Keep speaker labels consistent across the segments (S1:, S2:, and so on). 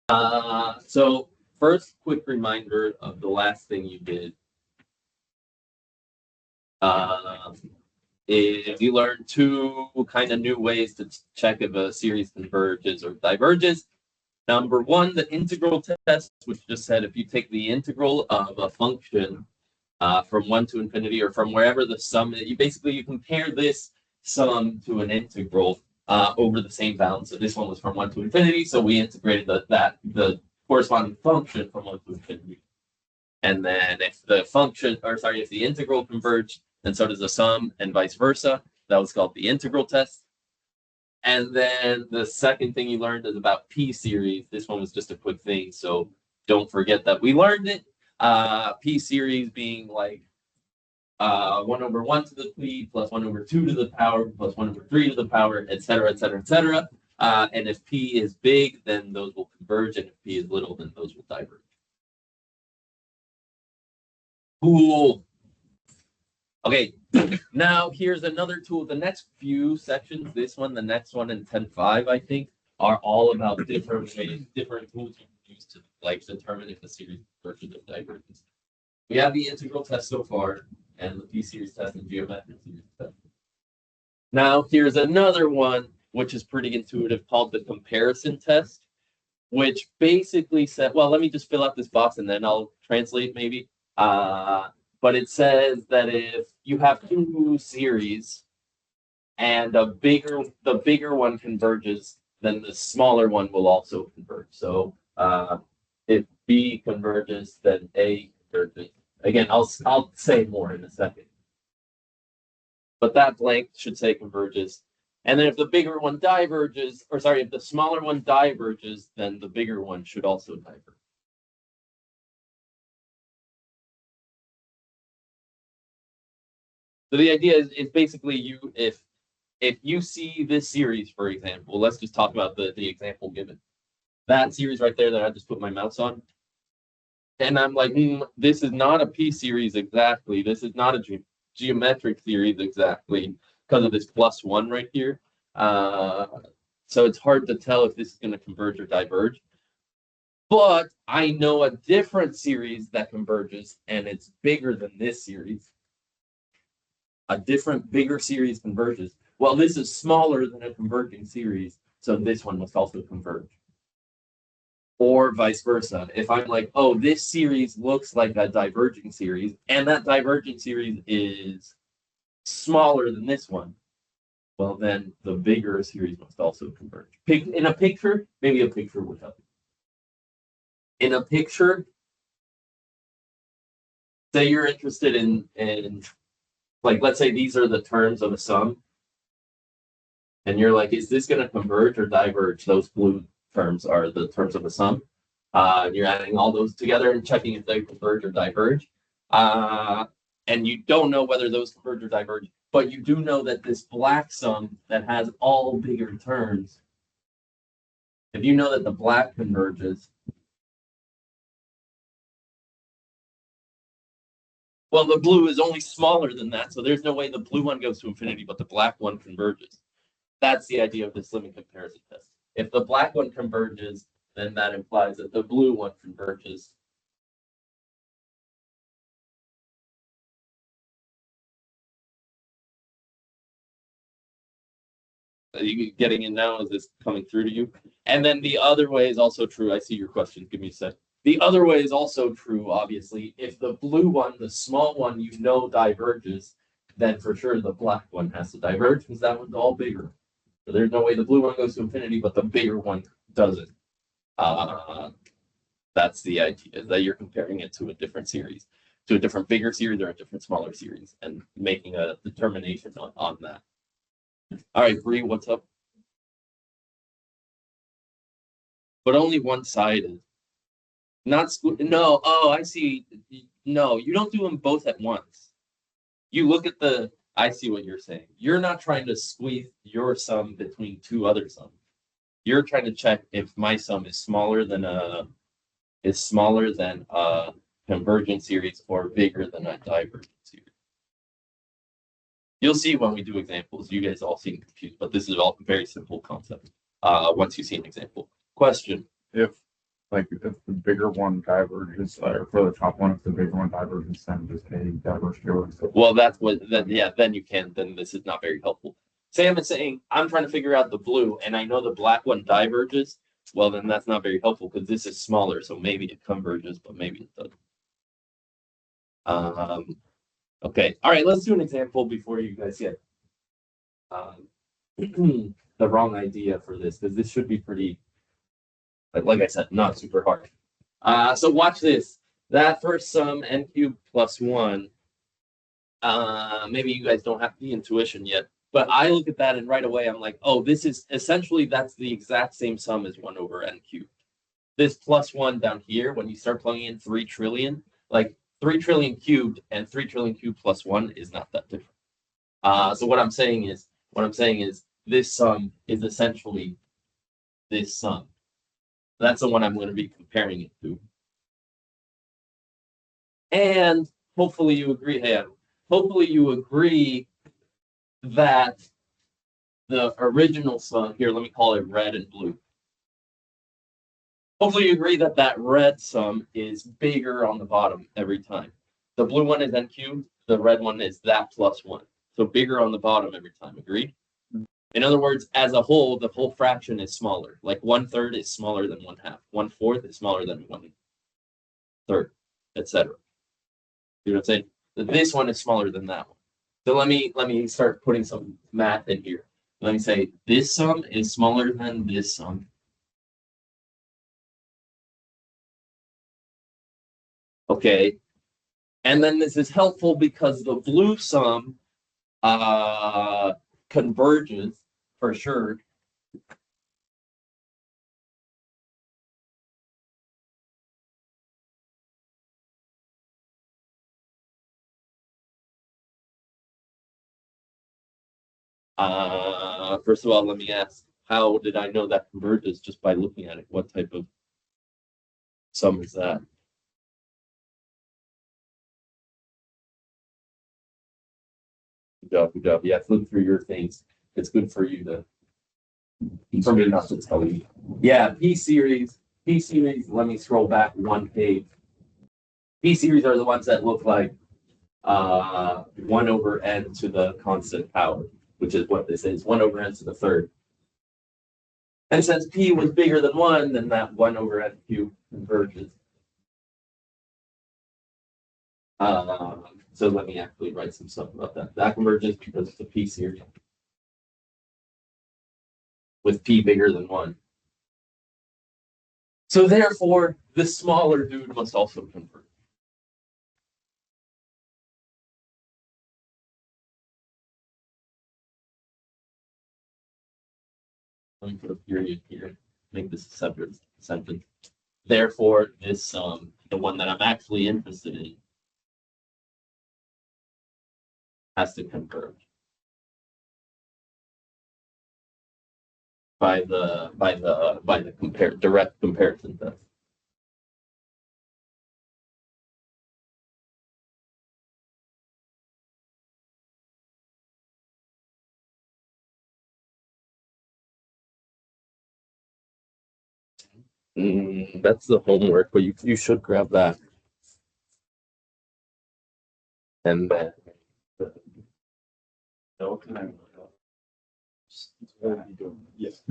S1: So first, quick reminder of the last thing you did. Is you learned two kind of new ways to check if a series converges or diverges. Number one, the integral test, which just said if you take the integral of a function from 1 to infinity or from wherever the sum is, you compare this sum to an integral over the same bound. So this one was from 1 to infinity, so we integrated the corresponding function from 1 to infinity. And then if the integral converged, then so does the sum and vice versa. That was called the integral test. And then the second thing you learned is about P series. This one was just a quick thing, so don't forget that we learned it. P series being like 1 over 1 to the P plus 1 over 2 to the power plus 1 over 3 to the power, etc., etc., etc. And if P is big, then those will converge, and if P is little, then those will diverge. Cool. Okay, now here's another tool. The next few sections, this one, the next one, and 10.5, I think, are all about different tools you can use to like determine if a series converges or diverges. We have the integral test so far, and the P-series test and geometric series test. Now here's another one, which is pretty intuitive, called the comparison test, which basically said, well, let me just fill out this box and then I'll translate maybe. But it says that if you have two series and the bigger one converges, then the smaller one will also converge. So if B converges, then A converges. Again, I'll say more in a second. But that blank should say converges. And then if the bigger one diverges, or sorry, if the smaller one diverges, then the bigger one should also diverge. So the idea is basically if you see this series, for example, let's just talk about the example given. That series right there that I just put my mouse on. And I'm like, this is not a P series exactly. This is not a geometric series exactly because of this +1 right here. So it's hard to tell if this is going to converge or diverge. But I know a different series that converges, and it's bigger than this series. A different, bigger series converges. Well, this is smaller than a converging series, so this one must also converge. Or vice versa. If I'm like, oh, this series looks like a diverging series, and that diverging series is smaller than this one, well, then the bigger series must also converge. In a picture, maybe a picture would help. In a picture, say you're interested in like, let's say these are the terms of a sum, and you're like, is this going to converge or diverge? Those blue terms are the terms of a sum. You're adding all those together and checking if they converge or diverge. And you don't know whether those converge or diverge, but you do know that this black sum that has all bigger terms, if you know that the black converges, well, the blue is only smaller than that, so there's no way the blue one goes to infinity, but the black one converges. That's the idea of this limit comparison test. If the black one converges, then that implies that the blue one converges. Are you getting in now? Is this coming through to you? And then the other way is also true. I see your question. Give me a sec. The other way is also true, obviously. If the blue one, the small one, you know diverges, then for sure the black one has to diverge because that one's all bigger. So there's no way the blue one goes to infinity, but the bigger one doesn't. That's the idea, that you're comparing it to a different series, to a different bigger series or a different smaller series, and making a determination on that. All right, Bree, what's up? But only one sided. Not no. Oh, I see. No, you don't do them both at once. You look at the. I see what you're saying. You're not trying to squeeze your sum between two other sums. You're trying to check if my sum is smaller than a convergent series or bigger than a divergent series. You'll see when we do examples. You guys all seem confused, but this is all very simple concept. Once you see an example. Question:
S2: If like if the bigger one diverges, or for the top one, if the bigger one diverges, then just a diverge to it.
S1: Well, that's what, then, yeah, then you can, then this is not very helpful. Sam is saying, I'm trying to figure out the blue, and I know the black one diverges. Well, then that's not very helpful because this is smaller, so maybe it converges, but maybe it doesn't. Okay, all right, let's do an example before you guys get the wrong idea for this, because this should be pretty, like I said, not super hard. So watch this. That first sum, n cubed plus 1, maybe you guys don't have the intuition yet, but I look at that and right away I'm like, oh, this is essentially, that's the exact same sum as 1 over n cubed. This plus 1 down here, when you start plugging in 3 trillion, like 3 trillion cubed and 3 trillion cubed plus 1 is not that different. So what I'm saying is this sum is essentially this sum. That's the one I'm going to be comparing it to. And hopefully you agree, hopefully you agree that the original sum, here, let me call it red and blue. Hopefully you agree that that red sum is bigger on the bottom every time. The blue one is n cubed, the red one is that plus 1. So bigger on the bottom every time, agreed? In other words, as a whole, the whole fraction is smaller. Like 1/3 is smaller than 1/2. 1/4 is smaller than 1/3, etc. You know what I'm saying? This one is smaller than that one. So let me start putting some math in here. Let me say this sum is smaller than this sum. Okay. And then this is helpful because the blue sum converges for sure. First of all, let me ask, how did I know that converges just by looking at it? What type of sum is that? Good job, good job. Yeah, flip through your things. It's good for you to, for me not to tell you. Yeah, P series, let me scroll back one page. P series are the ones that look like 1 over n to the constant power, which is what this is, 1 over n to the third. And since P was bigger than 1, then that 1 over n cubed converges. So let me actually write some stuff about that. That converges because it's a P series with P bigger than 1. So therefore, the smaller dude must also converge. Let me put a period here, make this a separate sentence. Therefore, this the one that I'm actually interested in, has to converge by the direct comparison test. That's the homework, but you should grab that. And then
S2: No, can I? What are you doing? Yes.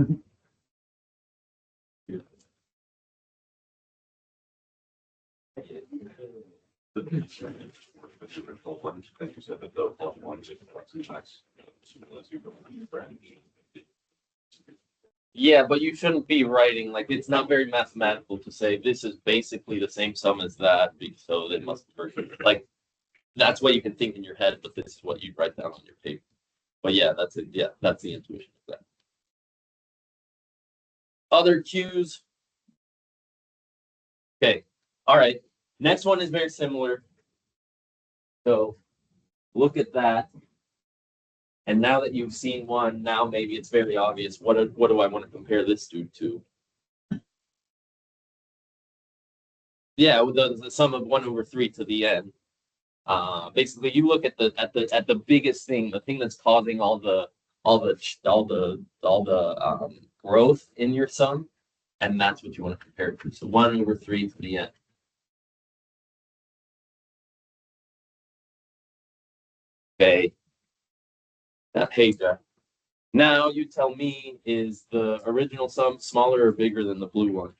S1: yeah, but you shouldn't be writing like it's not very mathematical to say this is basically the same sum as that, so it must converge. Like that's what you can think in your head, but this is what you write down on your paper. But yeah, that's it. Yeah, that's the intuition of that. Other cues. Okay. All right. Next one is very similar. So look at that. And now that you've seen one, now maybe it's very obvious. What do I want to compare this dude to? Yeah, with the sum of 1 over 3 to the n. Basically, you look at the biggest thing, the thing that's causing all the growth in your sum, And that's what you want to compare it to. So 1/3 to the n. Okay. Hey, Jeff. Now you tell me, is the original sum smaller or bigger than the blue one?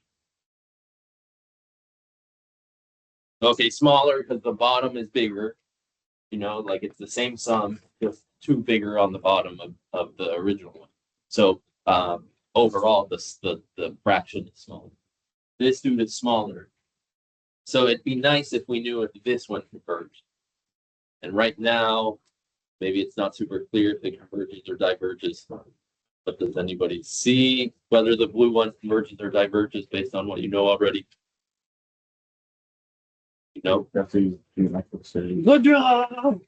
S1: Okay, smaller because the bottom is bigger. You know, like it's the same sum, just two bigger on the bottom of the original one. So overall, the fraction is smaller. This dude is smaller. So it'd be nice if we knew if this one converged. And right now, maybe it's not super clear if it converges or diverges. But does anybody see whether the blue one converges or diverges based on what you know already? You know?
S2: Definitely geometric series.
S1: Good job!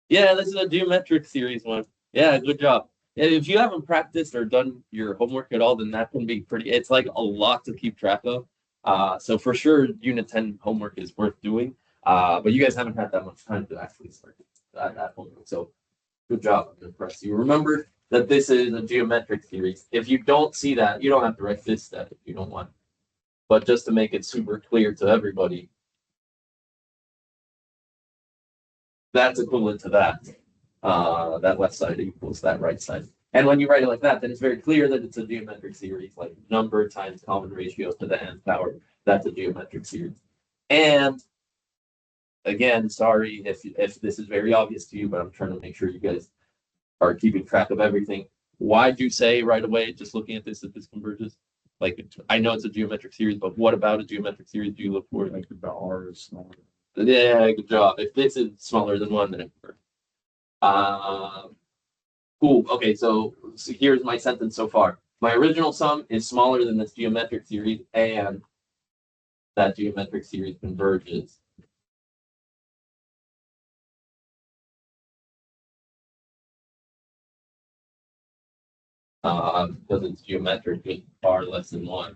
S1: Yeah, this is a geometric series one. Yeah, good job. And if you haven't practiced or done your homework at all, then that can be pretty, it's like a lot to keep track of. So for sure, Unit 10 homework is worth doing. But you guys haven't had that much time to actually start that homework. So good job. I'm impressed. You remember that this is a geometric series. If you don't see that, you don't have to write this step if you don't want. But just to make it super clear to everybody, that's equivalent to that. That left side equals that right side. And when you write it like that, then it's very clear that it's a geometric series, like number times common ratio to the nth power. That's a geometric series. And again, sorry if this is very obvious to you, but I'm trying to make sure you guys are keeping track of everything. Why'd you say right away, just looking at this, that this converges? Like, I know it's a geometric series, but what about a geometric series do you look for?
S2: Like the R is smaller.
S1: Yeah, good job. If this is smaller than 1, then it converges. Cool. Okay, so here's my sentence so far. My original sum is smaller than this geometric series, and that geometric series converges. Because it's geometrically far less than 1.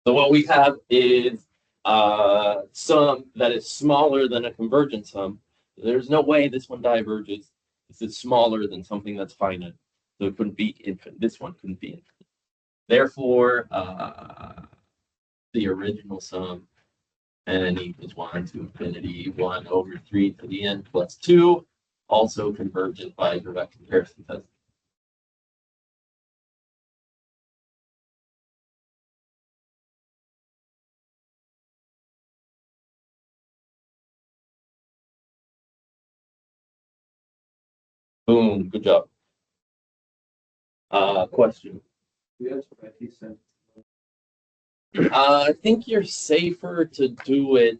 S1: So what we have is sum that is smaller than a convergent sum. There's no way this one diverges. This is smaller than something that's finite. So it couldn't be infinite. This one couldn't be infinite. Therefore, the original sum n equals 1 to infinity 1/3 to the n plus 2, also converges by direct comparison test. Boom, good job. Question. I think you're safer to do it.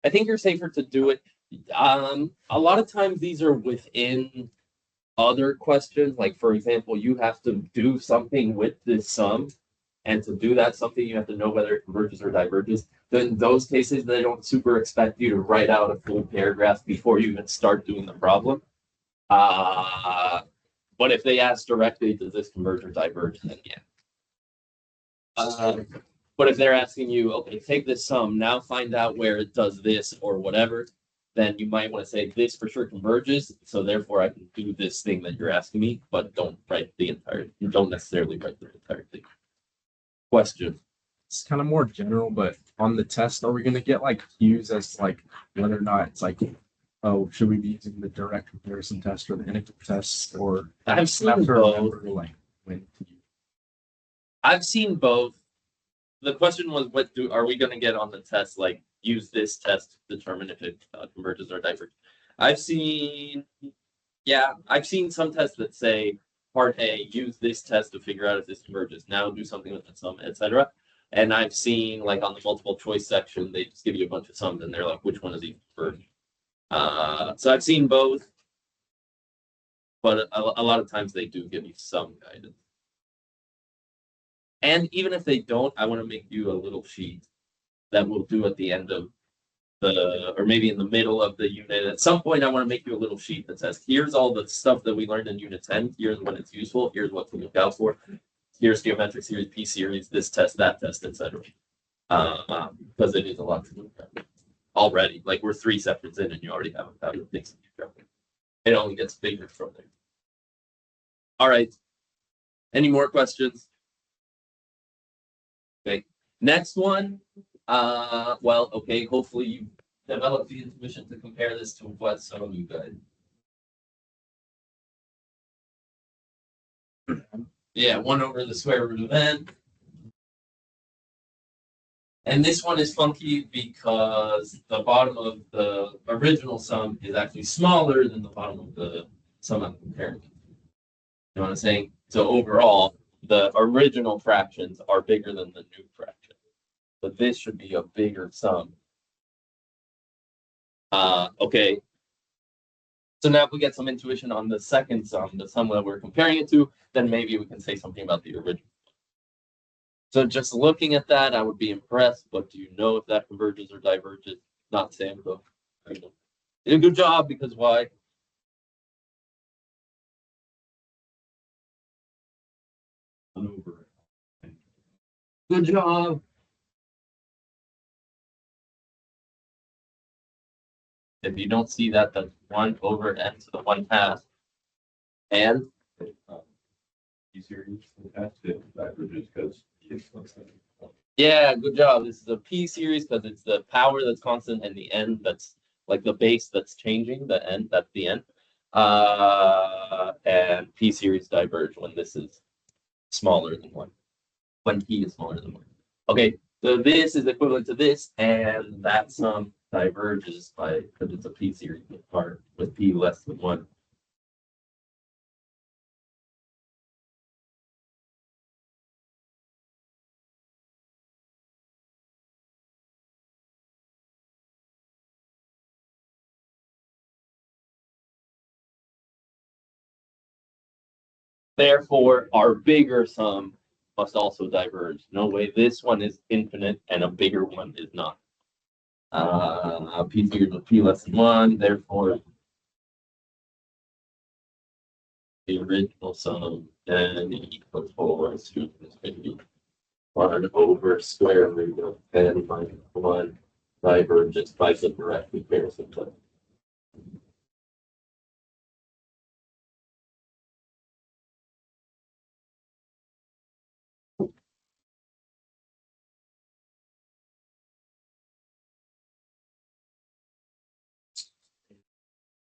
S1: I think you're safer to do it. A lot of times these are within other questions. Like, for example, you have to do something with this sum. And to do that something, you have to know whether it converges or diverges. Then in those cases, they don't super expect you to write out a full paragraph before you even start doing the problem. But if they ask directly, does this converge or diverge, then yeah. But if they're asking you, okay, take this sum, now find out where it does this or whatever, then you might want to say this for sure converges. So therefore I can do this thing that you're asking me, but don't write the entire, you don't necessarily write the entire thing. Question.
S3: It's kind of more general, but on the test, are we going to get like cues as like whether or not it's like, oh, should we be using the direct comparison test or the integral test, or
S1: I've seen
S3: have to
S1: both.
S3: remember like when to use?
S1: I've seen both. The question was, what are we going to get on the test? Like, use this test to determine if it converges or diverges. I've seen some tests that say part A, use this test to figure out if this converges. Now do something with the sum, etc. And I've seen, like, on the multiple choice section, they just give you a bunch of sums and they're like, which one is these converge? So I've seen both, but a lot of times they do give you some guidance. And even if they don't, I want to make you a little sheet that we'll do at the end of or maybe in the middle of the unit. At some point, I want to make you a little sheet that says, here's all the stuff that we learned in Unit 10. Here's when it's useful. Here's what to look out for. Here's geometric series, P series, this test, that test, etc. because it is a lot to look at already. Like we're 3 sections in and you already have 1,000 things to keep track of. It only gets bigger from there. All right. Any more questions? Okay. Next one. Well, okay. Hopefully you developed the intuition to compare this to what some of you guys. Yeah, 1 over the square root of n. And this one is funky because the bottom of the original sum is actually smaller than the bottom of the sum I'm comparing. You know what I'm saying? So overall, the original fractions are bigger than the new fraction. But this should be a bigger sum. Okay. So now if we get some intuition on the second sum, the sum that we're comparing it to, then maybe we can say something about the original. So just looking at that, I would be impressed, but do you know if that converges or diverges? Not Sam, though. Did a good job, because why? Good job. If you don't see that, that's 1 over n to the 1/2. And
S2: P-series has to diverges because
S1: yeah, good job. This is a p-series because it's the power that's constant and the n that's like the base that's changing, the n, that's the n. And p-series diverge when this is smaller than 1. When p is smaller than 1. Okay, so this is equivalent to this, and that sum diverges by, because it's a p-series part with p less than 1. Therefore, our bigger sum must also diverge. No way this one is infinite and a bigger one is not. P equals P less than 1, therefore the original sum n equals 4 to infinity. 1 over square root of n minus 1 diverges by the direct comparison test.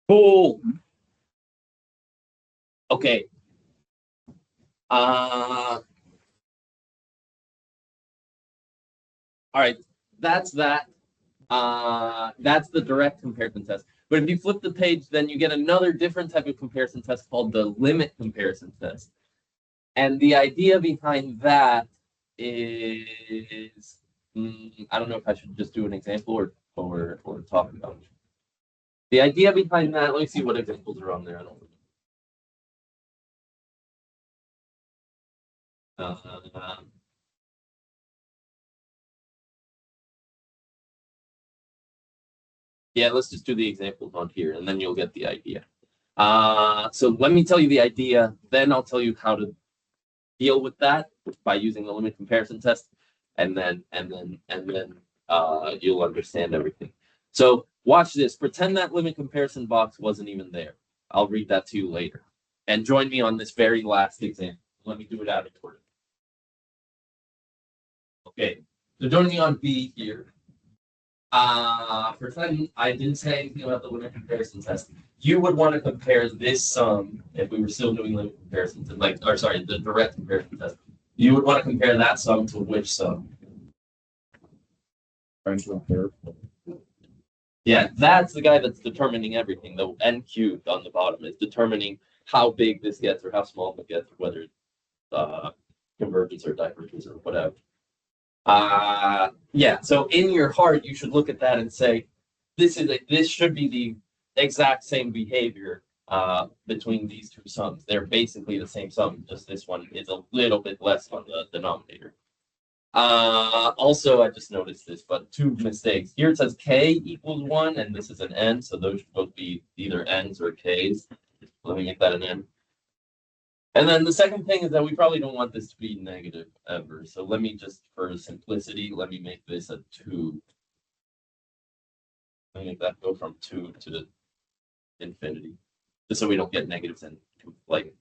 S1: Cool. Okay. All right. That's that. That's the direct comparison test. But if you flip the page, then you get another different type of comparison test called the limit comparison test. And the idea behind that is, I don't know if I should just do an example or talk about it. The idea behind that, let me see what examples are on there. I don't know. Yeah, let's just do the examples on here, and then you'll get the idea. So let me tell you the idea, then I'll tell you how to deal with that by using the limit comparison test, and then you'll understand everything. So watch this. Pretend that limit comparison box wasn't even there. I'll read that to you later. And join me on this very last example. Let me do it out of order. Okay, so join me on B here. Pretend I didn't say anything about the limit comparison test. You would want to compare this sum if we were still doing limit comparison to the direct comparison test. You would want to compare that sum to which sum?
S2: trying to compare.
S1: Yeah, that's the guy that's determining everything. The n cubed on the bottom is determining how big this gets or how small it gets, whether it's convergence or divergence or whatever. Yeah, so in your heart, you should look at that and say, this should be the exact same behavior between these two sums. They're basically the same sum, just this one is a little bit less on the denominator. Also, I just noticed this, but 2 mistakes. Here it says k equals 1, and this is an n, so those should both be either n's or k's. Let me make that an n. And then the second thing is that we probably don't want this to be negative ever. So let me just, for simplicity, let me make this a 2. Let me make that go from 2 to infinity. Just so we don't get negatives and like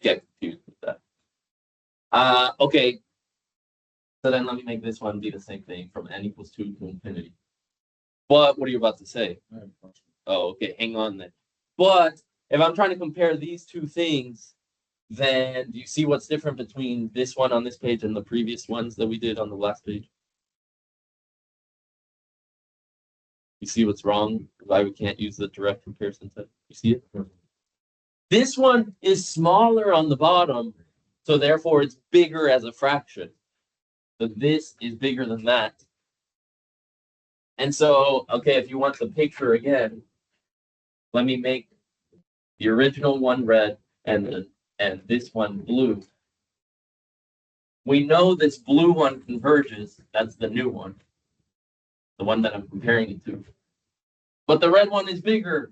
S1: get confused with that. Okay. So then let me make this one be the same thing from n equals 2 to infinity. But what are you about to say? Oh, okay. Hang on then. But if I'm trying to compare these two things, then do you see what's different between this one on this page and the previous ones that we did on the last page? You see what's wrong? Why we can't use the direct comparison test? You see it? This one is smaller on the bottom, so therefore it's bigger as a fraction. So this is bigger than that. And so, okay, if you want the picture again, let me make the original one red and this one blue. We know this blue one converges. That's the new one. The one that I'm comparing it to. But the red one is bigger.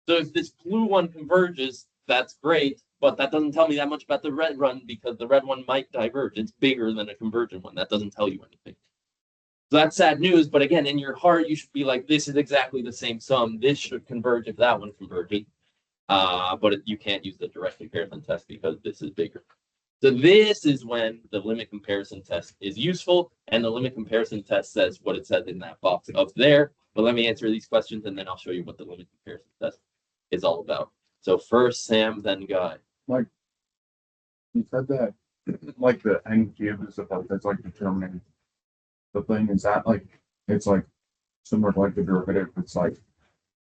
S1: So if this blue one converges, that's great. But that doesn't tell me that much about the red one because the red one might diverge. It's bigger than a convergent one. That doesn't tell you anything. So that's sad news. But again, in your heart, you should be like, this is exactly the same sum. This should converge if that one converges. But you can't use the direct comparison test because this is bigger. So this is when the limit comparison test is useful, and the limit comparison test says what it says in that box up there. But let me answer these questions, and then I'll show you what the limit comparison test is all about. So first Sam, then Guy.
S2: Like you said that, like the n cube is the part that's like determining the thing. Is that like it's like similar to like the derivative? It's like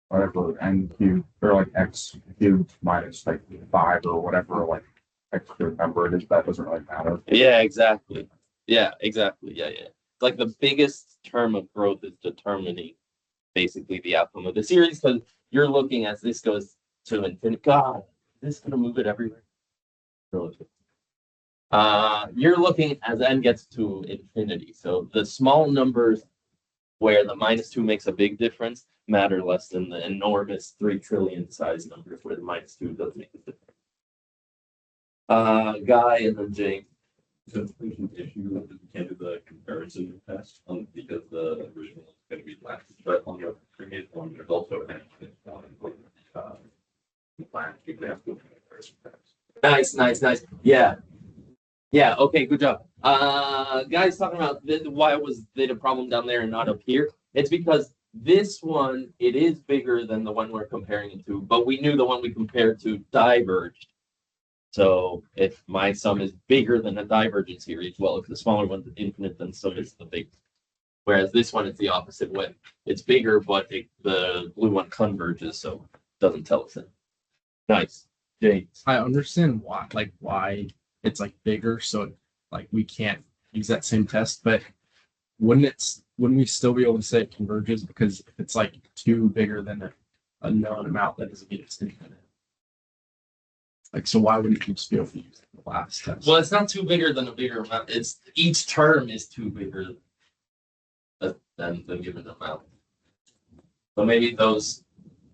S2: whatever n cubed or like x cubed minus like 5 or whatever like extra number it is. That doesn't really matter.
S1: Yeah, exactly. Yeah, exactly. Yeah. It's like the biggest term of growth is determining basically the outcome of the series because you're looking as this goes to infinity. God, is this gonna move it everywhere? You're looking as n gets to infinity. So the small numbers where the -2 makes a big difference matter less than the enormous 3 trillion size numbers where the -2 does make a difference. Guy and then James.
S4: So it's an issue that we can't do the comparison test because the original is going to be less, but on the previous one, there's also an plan example comparison test.
S1: Nice. Yeah. Okay. Good job. Guys talking about why was the problem down there and not up here? It's because this one it is bigger than the one we're comparing it to, but we knew the one we compared to diverged. So if my sum is bigger than a divergent series, well, if the smaller one's infinite, then so is the big. Whereas this one is the opposite way. It's bigger, but the blue one converges, so it doesn't tell us it. Nice. James.
S3: I understand why it's like bigger, so like we can't use that same test, but wouldn't we still be able to say it converges because if it's like 2 bigger than a known amount, that doesn't mean it's infinite. Like, so why wouldn't you just be able to use the last test?
S1: Well, it's not 2 bigger than a bigger amount. It's each term is 2 bigger than the given amount. So maybe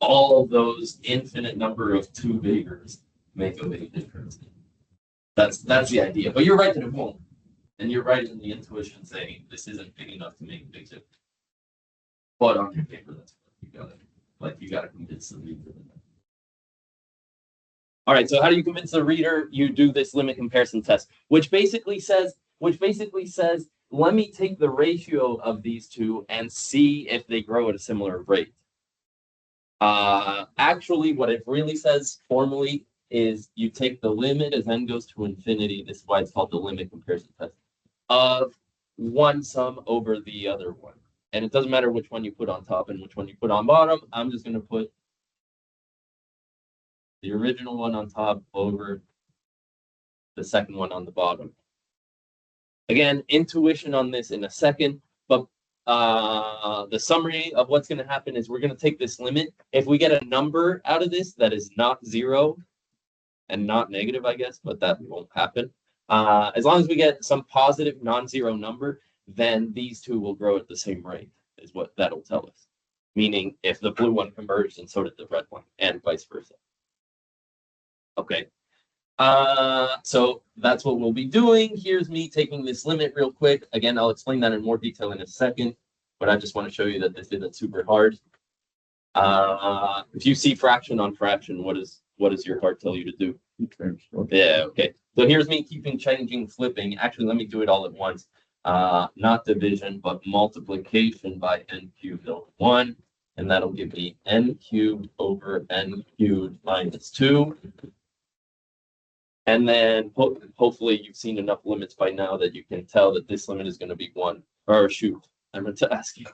S1: all of those infinite number of 2 biggers make a big difference. That's the idea. But you're right that it won't. And you're right in the intuition saying this isn't big enough to make a big difference. But on your paper, that's what you gotta convince the reader. All right, so how do you convince the reader? You do this limit comparison test, which basically says, let me take the ratio of these two and see if they grow at a similar rate. Actually, what it really says formally is you take the limit as n goes to infinity. This is why it's called the limit comparison test of one sum over the other one. And it doesn't matter which one you put on top and which one you put on bottom. I'm just going to put the original one on top over the second one on the bottom. Again, intuition on this in a second, but the summary of what's going to happen is we're going to take this limit. If we get a number out of this that is not 0 and not negative, I guess, but that won't happen. As long as we get some positive non-zero number, then these two will grow at the same rate, is what that'll tell us. meaning if the blue one converged and so did the red one, and vice versa. Okay. So that's what we'll be doing. Here's me taking this limit real quick. Again, I'll explain that in more detail in a second, but I just want to show you that this isn't super hard. If you see fraction on fraction, what does your heart tell you to do? Yeah, okay. So here's me keeping changing, flipping. Actually, let me do it all at once. Not division, but multiplication by n cubed over 1. And that'll give me n cubed over n cubed minus 2. And then hopefully you've seen enough limits by now that you can tell that this limit is going to be 1. Or shoot, I meant to ask you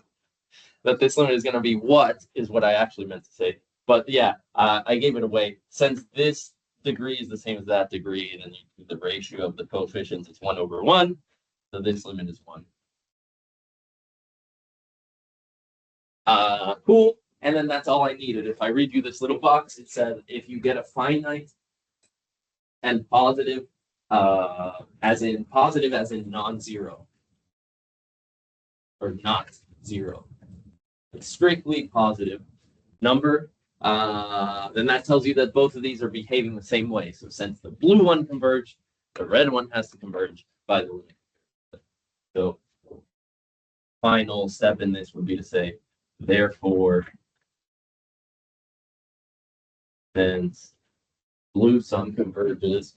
S1: that this limit is going to be what is what I actually meant to say. But yeah, I gave it away. Since this degree is the same as that degree, then you do the ratio of the coefficients, it's 1 over 1. So this limit is 1. Cool. And then that's all I needed. If I read you this little box, it says if you get a finite and positive, as in non-zero, or not zero, strictly positive number, then that tells you that both of these are behaving the same way. So since the blue one converged, the red one has to converge by the limit. So final step in this would be to say, therefore, since blue sum converges,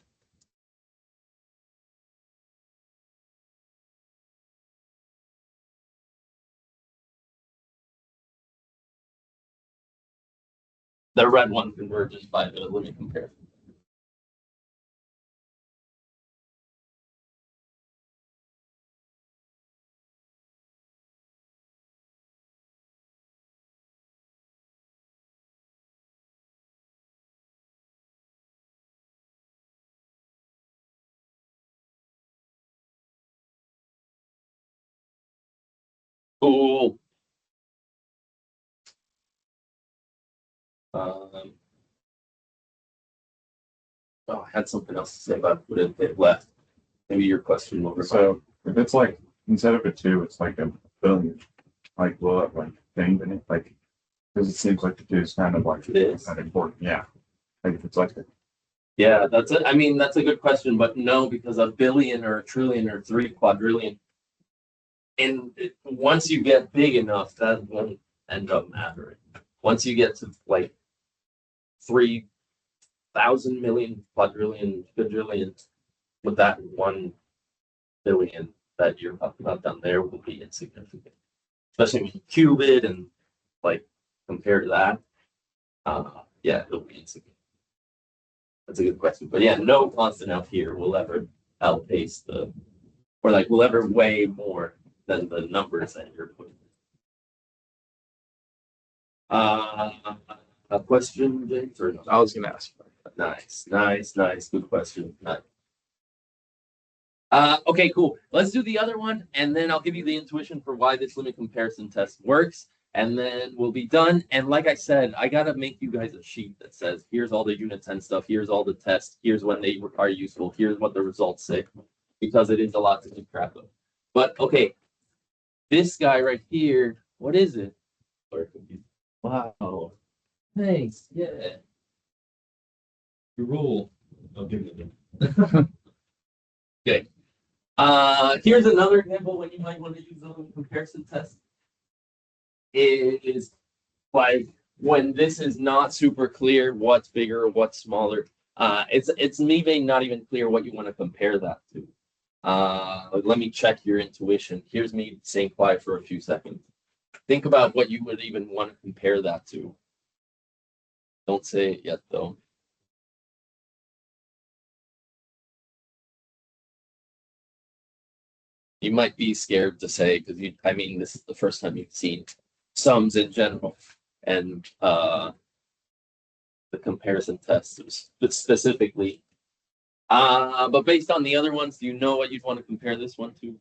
S1: the red one converges by the limit comparison. Cool. Oh, I had something else to say about it, but it left. Maybe your question will.
S2: So if it's like, instead of a 2, it's like a billion, like, will it like change in it? Like, because it seems like the 2 is kind of like,
S1: It is.
S2: kind of important. Yeah. Like if it's like,
S1: Yeah, that's it. I mean, that's a good question, but no, because a billion or a trillion or 3 quadrillion, and once you get big enough, that won't end up mattering. Once you get to like 3,000 million, quadrillion, quadrillion, with that 1 billion that you're talking about down there will be insignificant, especially when you cube it and like compare to that. Yeah, it'll be insignificant. That's a good question, but yeah, no constant out here will ever outpace will ever weigh more than the numbers that you're putting. A question, James, or no?
S3: I was gonna ask.
S1: Nice. Good question. Nice. Okay, cool. Let's do the other one, and then I'll give you the intuition for why this limit comparison test works, and then we'll be done. And like I said, I gotta make you guys a sheet that says, here's all the Unit 10 stuff, here's all the tests, here's when they are useful, here's what the results say, because it is a lot to keep track of. But okay, this guy right here, what is it? Wow. Thanks. Yeah. Your rule. I'll give it to Okay. Here's another example when you might want to use the comparison test. It is like when this is not super clear what's bigger or what's smaller. It's maybe not even clear what you want to compare that to. Let me check your intuition. Here's me saying quiet for a few seconds. Think about what you would even want to compare that to. Don't say it yet, though. You might be scared to say because this is the first time you've seen sums in general and the comparison test specifically. But based on the other ones, do you know what you'd want to compare this one to?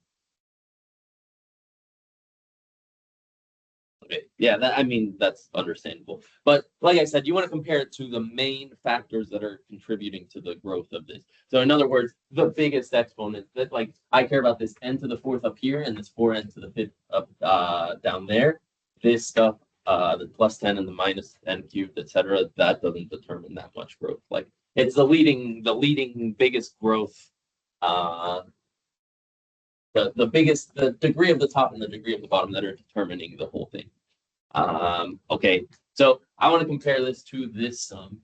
S1: Okay, yeah, that's understandable. But like I said, you want to compare it to the main factors that are contributing to the growth of this. So in other words, the biggest exponent that like I care about this n to the 4th up here and this 4n to the 5th up down there. This stuff the plus 10 and the minus 10 cubed, etc., that doesn't determine that much growth. Like it's the leading biggest growth, the degree of the top and the degree of the bottom that are determining the whole thing. Okay, so I want to compare this to this sum.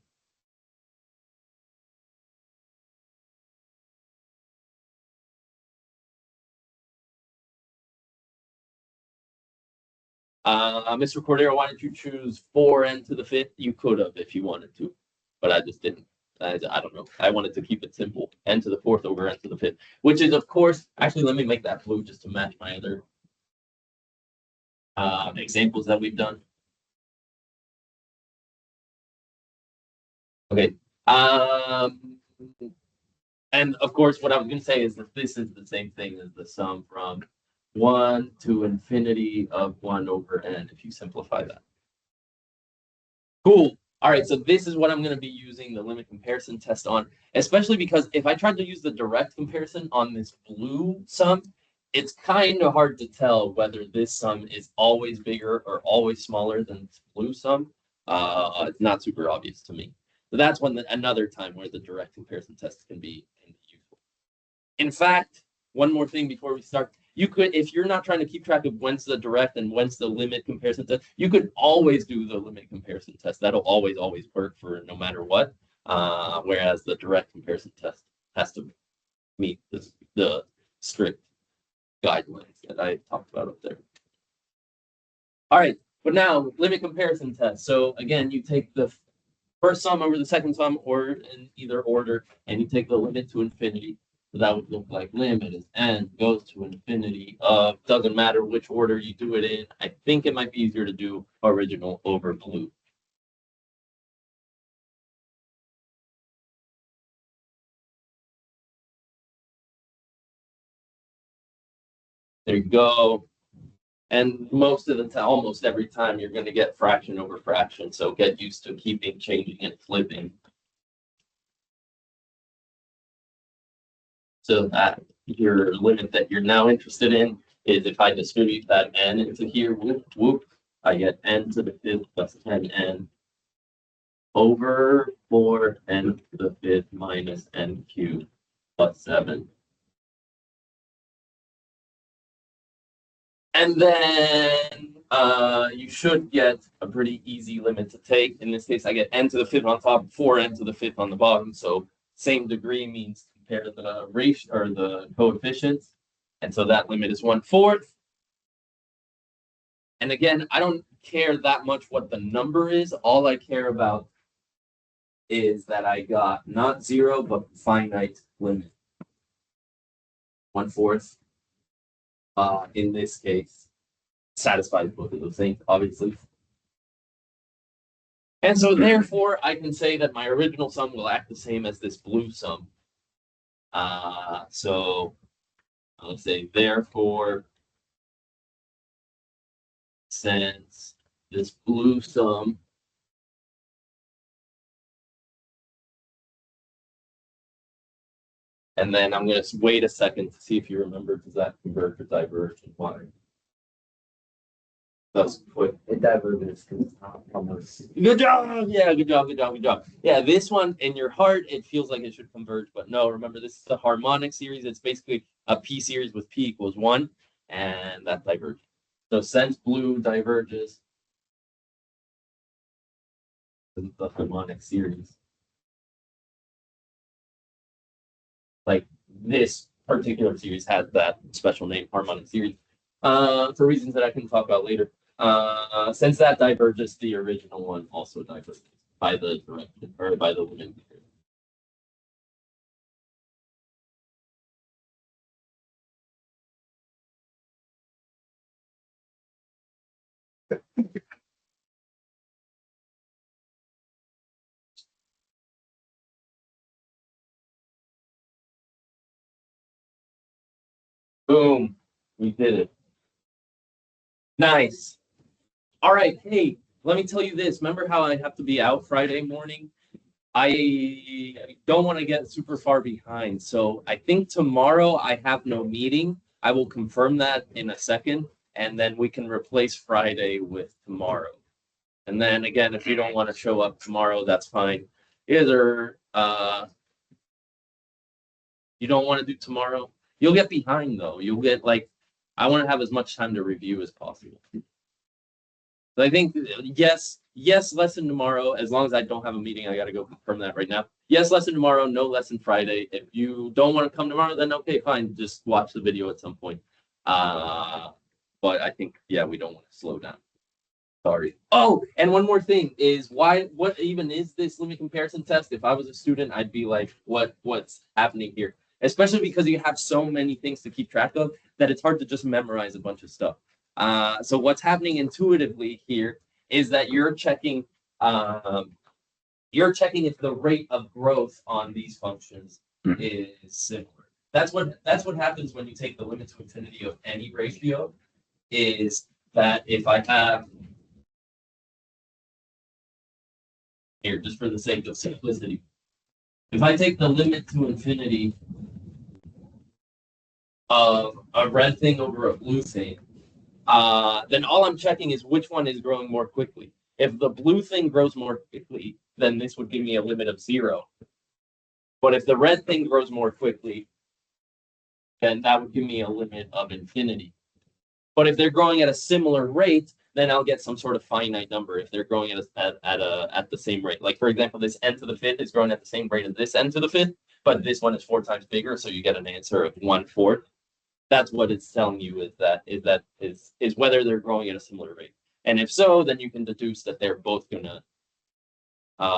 S1: Mr. Cordero, why did you choose 4n to the 5th? You could have if you wanted to, but I just didn't. I don't know. I wanted to keep it simple. N to the 4th over n to the 5th, which is, of course, actually, let me make that blue just to match my other examples that we've done. Okay. And of course, what I was going to say is that this is the same thing as the sum from 1 to infinity of 1 over n, if you simplify that. Cool. All right, so this is what I'm going to be using the limit comparison test on, especially because if I tried to use the direct comparison on this blue sum, it's kind of hard to tell whether this sum is always bigger or always smaller than this blue sum. It's not super obvious to me. So that's another time where the direct comparison test can be useful. In fact, one more thing before we start. You could, if you're not trying to keep track of when's the direct and when's the limit comparison test, you could always do the limit comparison test. That'll always work for no matter what. Whereas the direct comparison test has to meet the strict guidelines that I talked about up there. All right, but now limit comparison test. So again, you take the first sum over the second sum or in either order, and you take the limit to infinity. So that would look like limit as n goes to infinity of, doesn't matter which order you do it in. I think it might be easier to do original over blue. There you go. And most of the time, almost every time, you're going to get fraction over fraction. So get used to keeping, changing, and flipping. So that your limit that you're now interested in is if I distribute that n into here, whoop, whoop, I get n to the 5th plus 10n over 4n to the 5th minus n cubed plus 7. And then you should get a pretty easy limit to take. In this case, I get n to the 5th on top, 4n to the 5th on the bottom. So same degree means compare the ratio or the coefficients. And so that limit is 1/4. And again, I don't care that much what the number is. All I care about is that I got not 0, but finite limit. 1/4. In this case, satisfies both of those things, obviously. And so therefore, I can say that my original sum will act the same as this blue sum. So I'll say therefore, since this blue sum and then I'm going to wait a second to see if you remember, does that converge or diverge and why? That's quick.
S5: It diverges because it's not almost.
S1: Good job. Yeah, good job, good job, good job. Yeah, this one in your heart, it feels like it should converge, but no, remember this is the harmonic series. It's basically a P series with P equals 1, and that diverges. So since blue diverges, the harmonic series. Like this particular series has that special name, harmonic series, for reasons that I can talk about later. Since that diverges, the original one also diverges by the direction or by the limit. Boom, we did it. Nice. All right, hey, let me tell you this. Remember how I have to be out Friday morning? I don't want to get super far behind. So I think tomorrow I have no meeting. I will confirm that in a second, and then we can replace Friday with tomorrow. And then again, if you don't want to show up tomorrow, that's fine. Either you don't want to do tomorrow, you'll get behind though. You'll get like, I want to have as much time to review as possible. So I think yes, lesson tomorrow, as long as I don't have a meeting, I gotta go confirm that right now. Yes, lesson tomorrow, no lesson Friday. If you don't want to come tomorrow, then okay, fine, just watch the video at some point. But I think, yeah, we don't want to slow down. Sorry. Oh, and one more thing is what even is this limit comparison test? If I was a student, I'd be like, what's happening here? Especially because you have so many things to keep track of that it's hard to just memorize a bunch of stuff. So what's happening intuitively here is that you're checking if the rate of growth on these functions is similar. That's what happens when you take the limit to infinity of any ratio, is that if I have here, just for the sake of simplicity, if I take the limit to infinity of a red thing over a blue thing, then all I'm checking is which one is growing more quickly. If the blue thing grows more quickly, then this would give me a limit of 0. But if the red thing grows more quickly, then that would give me a limit of infinity. But if they're growing at a similar rate, then I'll get some sort of finite number if they're growing at the same rate. Like for example, this n to the 5th is growing at the same rate as this n to the 5th, but this one is 4 times bigger, so you get an answer of 1/4. That's what it's telling you is whether they're growing at a similar rate. And if so, then you can deduce that they're both gonna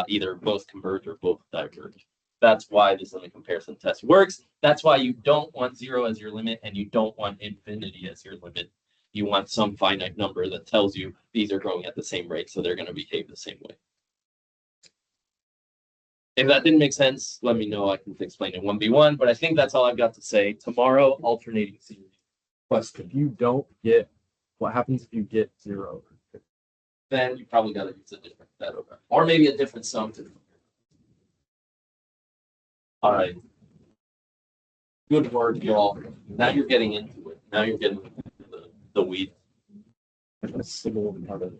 S1: either both converge or both diverge. That's why this limit comparison test works. That's why you don't want 0 as your limit and you don't want infinity as your limit. You want some finite number that tells you these are growing at the same rate, so they're going to behave the same way. If that didn't make sense, let me know. I can explain it 1v1, but I think that's all I've got to say. Tomorrow, alternating series.
S3: Plus, if you don't get, what happens if you get 0?
S1: Then you probably got to use a different set over, or maybe a different sum to. All right. Good work, y'all. Now you're getting into it. Now you're getting into the weeds.
S3: That's a little bit harder.